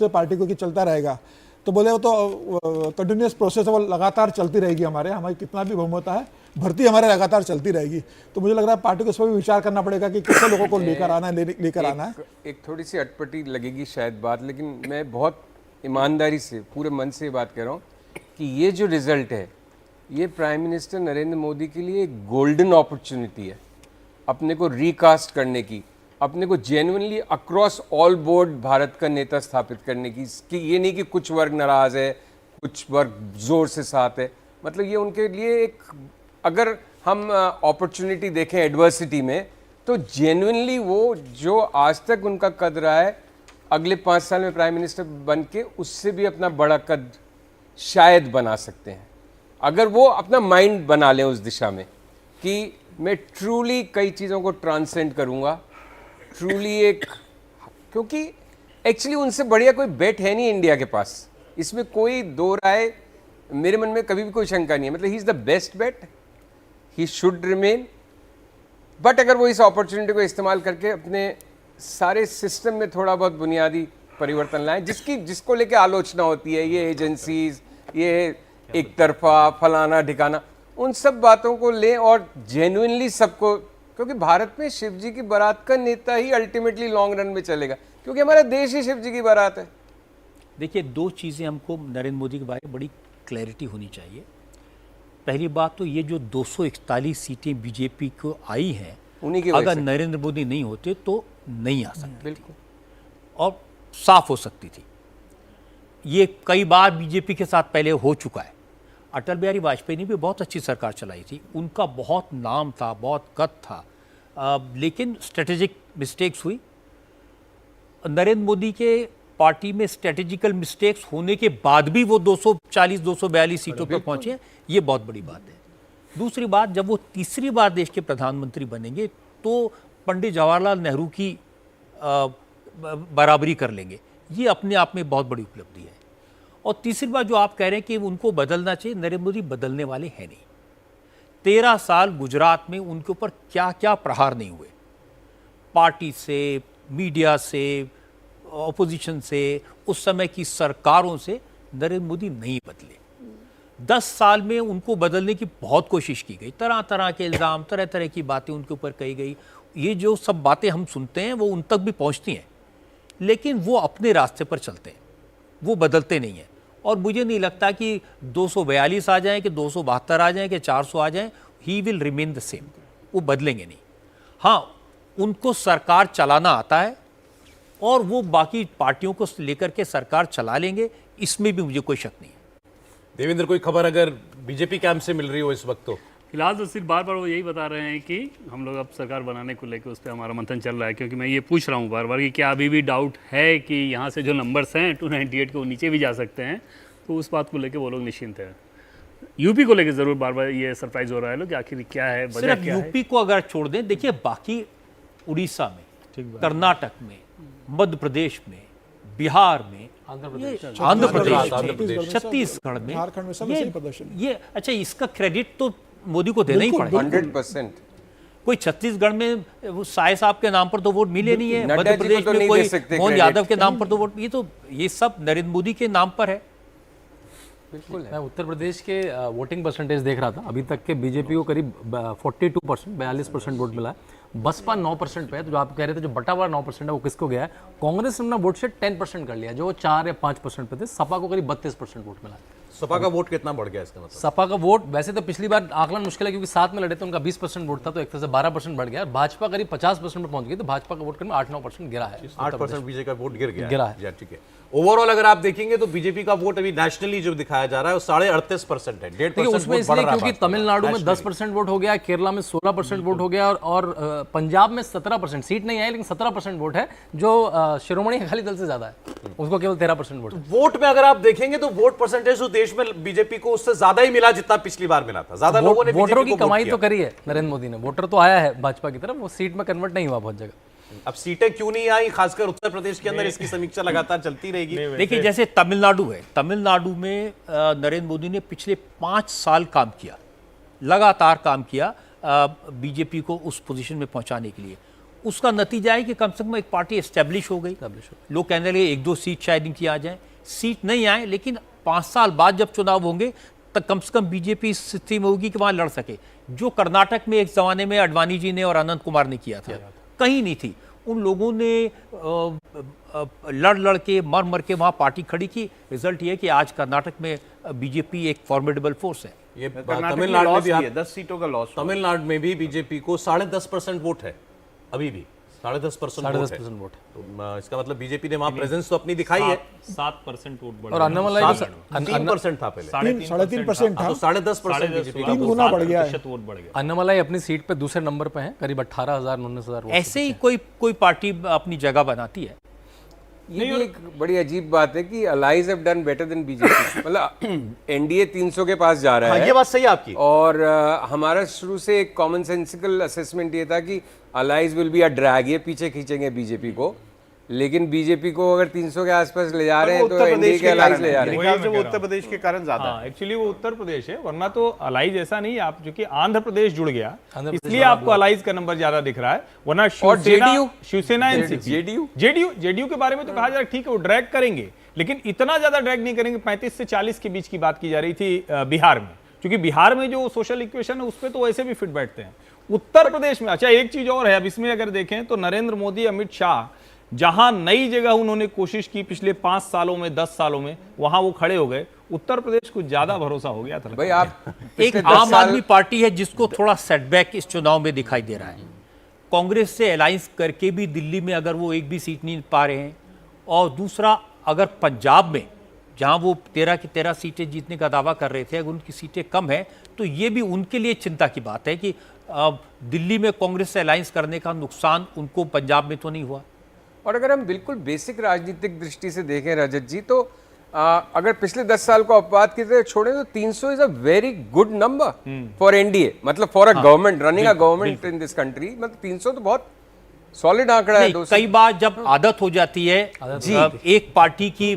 से पार्टी को कि चलता रहेगा, तो बोले वो तो कंटिन्यूस प्रोसेस है, वो लगातार चलती रहेगी। हमारी कितना भी बहुमत है, भर्ती हमारे लगातार चलती रहेगी। तो मुझे लग रहा है पार्टी को इस पर भी विचार करना पड़ेगा कि कितने लोगों को लेकर आना है, लेकर आना है। एक थोड़ी सी अटपटी लगेगी शायद बात, लेकिन मैं बहुत ईमानदारी से पूरे मन से ये बात कह रहा हूँ कि ये जो रिजल्ट है, ये प्राइम मिनिस्टर नरेंद्र मोदी के लिए एक गोल्डन अपॉर्चुनिटी है अपने को रिकास्ट करने की, अपने को genuinely across all board Bharat का नेता स्थापित करने की। कि ये नहीं कि कुछ वर्ग नाराज है, कुछ वर्ग जोर से साथ है। मतलब ये उनके लिए एक, अगर हम अपॉर्चुनिटी देखें एडवर्सिटी में, तो जेन्युइनली वो जो आज तक उनका कद रहा है, अगले 5 साल में प्राइम मिनिस्टर बन के उससे भी अपना बड़ा कद शायद बना सकते हैं, अगर वो अपना माइंड बना लें उस दिशा में कि मैं ट्रूली कई चीज़ों को ट्रांसेंड करूँगा, ट्रूली एक, क्योंकि एक्चुअली उनसे बढ़िया कोई बेट है नहीं इंडिया के पास, इसमें कोई दो राय मेरे मन में कभी भी कोई शंका नहीं है। मतलब he is the best bet, he should remain. But अगर वो इस अपॉर्चुनिटी को इस्तेमाल करके अपने सारे सिस्टम में थोड़ा बहुत बुनियादी परिवर्तन लाएं, जिसको लेके आलोचना होती है, ये एजेंसीज, ये एक तरफा फलाना ठिकाना, उन सब बातों को लें और जेन्युइनली सबको, क्योंकि भारत में शिव जी की बारात का नेता ही अल्टीमेटली लॉन्ग रन में चलेगा, क्योंकि हमारा देश ही शिव जी की बारात है। देखिए, 2 चीज़ें हमको नरेंद्र मोदी के बारे में बड़ी क्लैरिटी होनी चाहिए। पहली बात तो ये जो 241 सीटें बीजेपी को आई हैं, उन्हीं की अगर नरेंद्र मोदी नहीं होते तो नहीं आ सकती, बिल्कुल, और साफ हो सकती थी। ये कई बार बीजेपी के साथ पहले हो चुका है। अटल बिहारी वाजपेयी ने भी बहुत अच्छी सरकार चलाई थी, उनका बहुत नाम था, बहुत कद था, लेकिन स्ट्रेटेजिक मिस्टेक्स हुई। नरेंद्र मोदी के पार्टी में स्ट्रेटेजिकल मिस्टेक्स होने के बाद भी वो 240-242 सीटों पर पहुंचे, ये बहुत बड़ी बात है। दूसरी बात, जब वो तीसरी बार देश के प्रधानमंत्री बनेंगे तो पंडित जवाहरलाल नेहरू की बराबरी कर लेंगे, ये अपने आप में बहुत बड़ी उपलब्धि है। और तीसरी बात जो आप कह रहे हैं कि उनको बदलना चाहिए, नरेंद्र मोदी बदलने वाले हैं नहीं। 13 साल गुजरात में उनके ऊपर क्या क्या प्रहार नहीं हुए, पार्टी से, मीडिया से, ऑपोजिशन से, उस समय की सरकारों से नरेंद्र मोदी नहीं बदले। 10 साल में उनको बदलने की बहुत कोशिश की गई, तरह तरह के इल्ज़ाम, तरह तरह की बातें उनके ऊपर कही गई। ये जो सब बातें हम सुनते हैं वो उन तक भी पहुंचती हैं, लेकिन वो अपने रास्ते पर चलते हैं, वो बदलते नहीं हैं। और मुझे नहीं लगता कि 242 आ जाएं, कि 272 आ जाएं, कि 400 आ जाएं, he will remain the same, वो बदलेंगे नहीं। हाँ, उनको सरकार चलाना आता है और वो बाकी पार्टियों को लेकर के सरकार चला लेंगे, इसमें भी मुझे कोई शक नहीं है। देवेंद्र, कोई खबर अगर बीजेपी कैंप से मिल रही हो इस वक्त तो? फिलहाल तो सिर्फ बार बार वो यही बता रहे हैं कि हम लोग अब सरकार बनाने को लेकर उस पर हमारा मंथन चल रहा है। क्योंकि मैं ये पूछ रहा हूँ बार बार कि क्या अभी भी डाउट है कि यहाँ से जो नंबर्स हैं 298 के वो नीचे भी जा सकते हैं, तो उस बात को लेकर वो लोग निश्चिंत हैं। यूपी को लेकर ज़रूर बार बार ये सरप्राइज हो रहा है लोग कि आखिर क्या है, वजह क्या है। यूपी को अगर छोड़ दें, देखिए बाकी उड़ीसा में, कर्नाटक में, मध्य प्रदेश में, बिहार में, आंध्र प्रदेश, छत्तीसगढ़ में, झारखंड में सब ऐसे प्रदर्शन। ये अच्छा, इसका क्रेडिट तो मोदी को देना ही पड़ेगा 100%। कोई छत्तीसगढ़ में वो साय साहब के नाम पर तो वोट मिले नहीं है, नड्डा मध्य जी को प्रदेश तो में नहीं कोई दे सकते मोहन credit। यादव के नाम पर तो वोट, ये सब नरेंद्र मोदी के नाम पर है। बिल्कुल है। मैं उत्तर प्रदेश के वोटिंग परसेंटेज देख रहा था, अभी तक के बीजेपी को करीब 42%, 42% वोट मिला है। बसपा 9% पे है। तो जो आप कह रहे थे जो बटा हुआ 9% है वो किसको गया है? कांग्रेस ने अपना वोट शेयर 10% कर लिया, जो 4 या 5% पे थे। सपा को करीब 32% वोट मिला है। सपा का वोट कितना बढ़ गया इसका मतलब? सपा का वोट वैसे तो पिछली बार आकलन मुश्किल है क्योंकि साथ में लड़े थे, उनका 20% वोट था, तो एक तरह से 12% बढ़ गया। भाजपा करीब 50% पे पहुंच गई, तो भाजपा का वोट करीब 8-9% गिरा है। 8% बीजेपी का वोट गिर गिरा है। या ठीक है। ओवरऑल अगर आप देखेंगे तो बीजेपी का वोट अभी नेशनली जो दिखाया जा रहा है वो 38.5% है। 1.5% उसमें इसलिए क्योंकि तमिलनाडु में 10% वोट हो गया, केरला में 16% वोट हो गया, और पंजाब में 17%, सीट नहीं आई लेकिन 17% वोट है, जो शिरोमणि अकाली दल से ज्यादा है, उसको केवल 13% वोट है। वोट में अगर आप देखेंगे तो वोट परसेंटेज तो देश में बीजेपी को उससे ज्यादा ही मिला जितना पिछली बार मिला था। ज्यादा लोगों ने वोटरों की बीजेपी को कमाई वोट तो किया। करी है नरेंद्र मोदी ने, वोटर तो आया है भाजपा की तरफ, वो सीट में कन्वर्ट नहीं हुआ बहुत जगह। अब सीटें क्यों नहीं आई, खासकर उत्तर प्रदेश के अंदर, इसकी समीक्षा लगातार चलती रहेगी। देखिए, जैसे तमिलनाडु है, तमिलनाडु में नरेंद्र मोदी ने पिछले 5 साल काम किया, लगातार काम किया बीजेपी को उस पोजीशन में पहुंचाने के लिए। उसका नतीजा है कि कम से कम एक पार्टी एस्टेब्लिश हो गई। लोग कहने लगे 1-2 सीट शायद इनकी आ जाए, सीट नहीं आए, लेकिन 5 साल बाद जब चुनाव होंगे तब कम से कम बीजेपी इस स्थिति में होगी कि वहां लड़ सके। जो कर्नाटक में एक जमाने में अडवाणी जी ने और अनंत कुमार ने किया था, कहीं नहीं थी। उन लोगों ने लड़ के मर मर के वहां पार्टी खड़ी की। रिजल्ट ये है कि आज कर्नाटक में बीजेपी एक फॉर्मिडेबल फोर्स है। ये कर्नाटक में तमिलनाडु में लॉस भी भी है, 10 सीटों का लॉस। तमिलनाडु में भी बीजेपी को 10.5% वोट है, अभी भी 10.5% वोट है। तो इसका मतलब बीजेपी ने वहां प्रेजेंस तो अपनी दिखाई है। 7% वोट बढ़ और अन्नामलाई 3% था पहले, 3.5% था, तो 10.5% बीजेपी का 3 गुना बढ़ गया है। वोट बढ़ गया। अन्नामलाई अपनी सीट पे दूसरे नंबर पे हैं, करीब 18,000-19,000 वोट। ऐसे ही कोई पार्टी अपनी जगह बनाती है। ये भी एक बड़ी अजीब बात है कि allies have done better than BJP. मतलब एनडीए 300 के पास जा रहा हाँ, है। ये बात सही है आपकी। और हमारा शुरू से एक कॉमन सेंसिकल असेसमेंट ये था कि allies will be a drag, ये पीछे खींचेंगे बीजेपी को। लेकिन बीजेपी को अगर 300 के आसपास ले जा रहे हैं तो एनडीए के अलाइज ले जा रहे हैं। मेरे ख्याल से वो उत्तर प्रदेश के कारण ज्यादा है। एक्चुअली वो उत्तर प्रदेश है, वरना तो अलाइज ऐसा नहीं है। आप जो कि आंध्र प्रदेश जुड़ गया, इसलिए आपको अलाइज का नंबर ज्यादा दिख रहा है, वरना शिवसेना जेडीयू के बारे में तो कहा जा रहा है ठीक है वो ड्रैग करेंगे, लेकिन इतना ज्यादा ड्रैग नहीं करेंगे। 35 से 40 के बीच की बात की जा रही थी बिहार में, क्योंकि बिहार में जो सोशल इक्वेशन है उस पर तो वैसे भी फिट बैठते हैं। उत्तर प्रदेश में अच्छा एक चीज और है, अब इसमें अगर देखें तो नरेंद्र मोदी, अमित शाह जहां नई जगह उन्होंने कोशिश की पिछले 5 सालों में, 10 सालों में, वहां वो खड़े हो गए। उत्तर प्रदेश को ज्यादा भरोसा हो गया था। भाई आप एक आम आदमी पार्टी है जिसको थोड़ा सेटबैक इस चुनाव में दिखाई दे रहा है। कांग्रेस से अलायंस करके भी दिल्ली में अगर वो एक भी सीट नहीं पा रहे हैं, और दूसरा अगर पंजाब में जहां वो 13 की 13 सीटें जीतने का दावा कर रहे थे, अगर उनकी सीटें कम है तो ये भी उनके लिए चिंता की बात है कि दिल्ली में कांग्रेस से अलायंस करने का नुकसान उनको पंजाब में तो नहीं हुआ। और अगर हम बिल्कुल बेसिक राजनीतिक दृष्टि से देखें रजत जी, तो अगर पिछले 10 साल को अपवाद की तरह छोड़ें तो 300 is a very good number for NDA, मतलब for a government running a government in this country. मतलब 300 तो बहुत सॉलिड आंकड़ा है। कई बार जब आदत हो जाती है एक पार्टी की